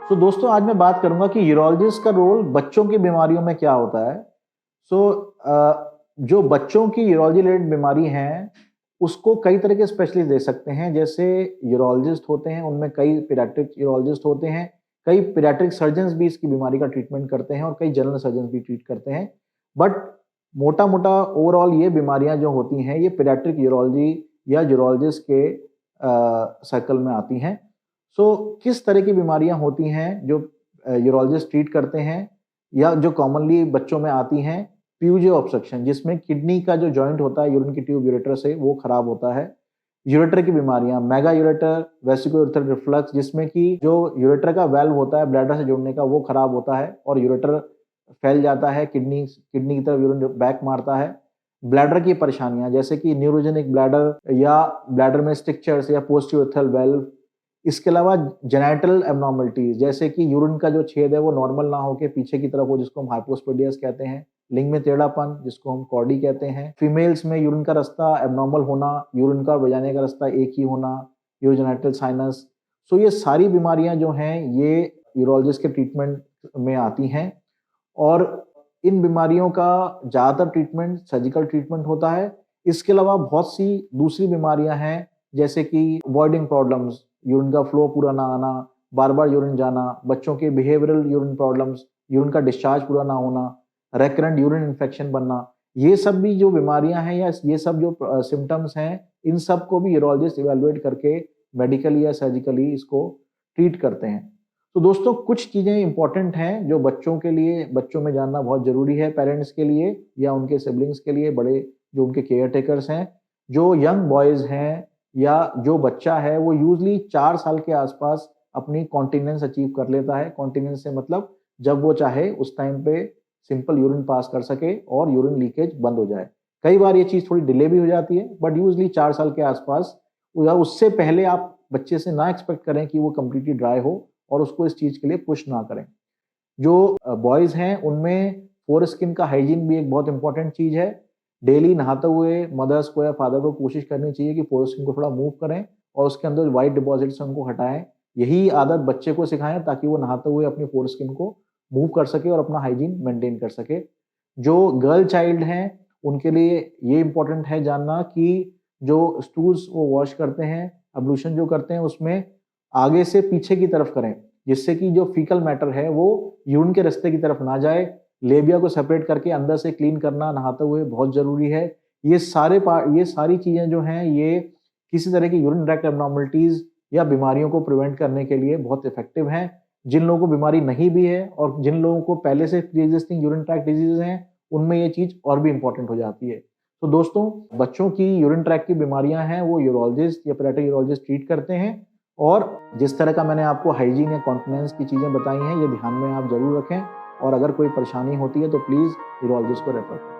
सो दोस्तों, आज मैं बात करूंगा कि यूरोलॉजिस्ट का रोल बच्चों की बीमारियों में क्या होता है। सो जो बच्चों की यूरोलॉजी रिलेटेड बीमारी हैं, उसको कई तरह के स्पेशलिस्ट दे सकते हैं। जैसे यूरोलॉजिस्ट होते हैं, उनमें कई पीडियाट्रिक यूरोलॉजिस्ट होते हैं, कई पीडियाट्रिक सर्जन्स भी इसकी बीमारी का ट्रीटमेंट करते हैं और कई जनरल सर्जन्स भी ट्रीट करते हैं। बट मोटा मोटा ओवरऑल ये बीमारियां जो होती हैं, ये पीडियाट्रिक यूरोलॉजी या यूरोलॉजिस्ट के सर्कल में आती हैं। सो किस तरह की बीमारियां होती हैं जो यूरोलॉजिस्ट ट्रीट करते हैं या जो कॉमनली बच्चों में आती हैं? प्यूजे ऑब्स्ट्रक्शन, जिसमें किडनी का जो जॉइंट होता है यूरिन की ट्यूब यूरेटर से, वो खराब होता है। यूरेटर की बीमारियां, मेगा यूरेटर वेसिकुलर रिफ्लक्स, जिसमें कि जो यूरेटर का वाल्व होता है ब्लैडर से जुड़ने का, वो खराब होता है और यूरेटर फैल जाता है, किडनी किडनी की तरफ यूरिन बैक मारता है। ब्लैडर की परेशानियां, जैसे कि न्यूरोजेनिक ब्लैडर या ब्लैडर में स्ट्रिक्चर्स या पोस्टीरियर वेल्व। इसके अलावा जेनेटल एब्नॉर्मलिटीज, जैसे कि यूरिन का जो छेद है वो नॉर्मल ना होकर पीछे की तरफ हो, जिसको हम हाइपोस्पेडियस कहते हैं। लिंग में टेढ़ापन, जिसको हम कॉर्डी कहते हैं। फीमेल्स में यूरिन का रास्ता एब्नॉर्मल होना, यूरिन का वजाने का रास्ता एक ही होना, यूरोजेनिटल साइनस। सो ये सारी बीमारियां जो हैं, ये यूरोलॉजिस्ट के ट्रीटमेंट में आती हैं। और इन बीमारियों का ज़्यादातर ट्रीटमेंट सर्जिकल ट्रीटमेंट होता है। इसके अलावा बहुत सी दूसरी बीमारियां हैं, जैसे कि वॉइडिंग प्रॉब्लम्स, यूरिन का फ्लो पूरा ना आना, बार बार यूरिन जाना, बच्चों के बिहेवियरल यूरिन प्रॉब्लम्स, यूरिन का डिस्चार्ज पूरा ना होना, रेकरेंट यूरिन इन्फेक्शन बनना। ये सब भी जो बीमारियां हैं या ये सब जो सिम्टम्स हैं, इन सब को भी यूरोलॉजिस्ट इवेलुएट करके मेडिकली या सर्जिकली इसको ट्रीट करते हैं। तो दोस्तों, कुछ चीज़ें इंपॉर्टेंट हैं जो बच्चों के लिए, बच्चों में जानना बहुत ज़रूरी है, पेरेंट्स के लिए या उनके सिबलिंग्स के लिए, बड़े जो उनके केयर टेकर्स हैं। जो यंग बॉयज़ हैं या जो बच्चा है, वो यूजली 4 साल के आसपास अपनी कॉन्टिनेंस अचीव कर लेता है। कॉन्टिनेंस से मतलब जब वो चाहे उस टाइम पे सिंपल यूरिन पास कर सके और यूरिन लीकेज बंद हो जाए। कई बार ये चीज़ थोड़ी डिले भी हो जाती है, बट यूजली 4 साल के आसपास या उससे पहले आप बच्चे से ना एक्सपेक्ट करें कि वो कम्प्लीटली ड्राई हो और उसको इस चीज़ के लिए पुश ना करें। जो बॉयज़ हैं, उनमें फोर स्किन का हाइजीन भी एक बहुत इंपॉर्टेंट चीज़ है। डेली नहाते हुए मदर्स को या फादर को कोशिश करनी चाहिए कि फोर स्किन को थोड़ा मूव करें और उसके अंदर व्हाइट डिपॉजिट्स हैं उनको हटाएं। यही आदत बच्चे को सिखाएं ताकि वो नहाते हुए अपनी फोर स्किन को मूव कर सके और अपना हाइजीन मेंटेन कर सके। जो गर्ल चाइल्ड हैं, उनके लिए ये इंपॉर्टेंट है जानना कि जो स्टूल्स वो वॉश करते हैं, अब्लूशन जो करते हैं, उसमें आगे से पीछे की तरफ करें, जिससे कि जो फीकल मैटर है वो यूरिन के रास्ते की तरफ ना जाए। लेबिया को सेपरेट करके अंदर से क्लीन करना नहाते हुए बहुत जरूरी है। ये सारी चीजें जो हैं, ये किसी तरह की यूरिन ट्रैक्ट एब्नॉर्मलिटीज या बीमारियों को प्रिवेंट करने के लिए बहुत इफेक्टिव हैं। जिन लोगों को बीमारी नहीं भी है और जिन लोगों को पहले से pre existing urine tract disease हैं, उनमें ये चीज और भी इंपॉर्टेंट हो जाती है। तो दोस्तों, बच्चों की यूरिन ट्रैक्ट की बीमारियां हैं, वो यूरोलॉजिस्ट या पीडियाट्रिक यूरोलॉजिस्ट ट्रीट करते हैं। और जिस तरह का मैंने आपको हाइजीन या कॉन्फिडेंस की चीज़ें बताई हैं, ये ध्यान में आप जरूर रखें। और अगर कोई परेशानी होती है तो प्लीज़ यूरोलॉजिस्ट को रेफर करें।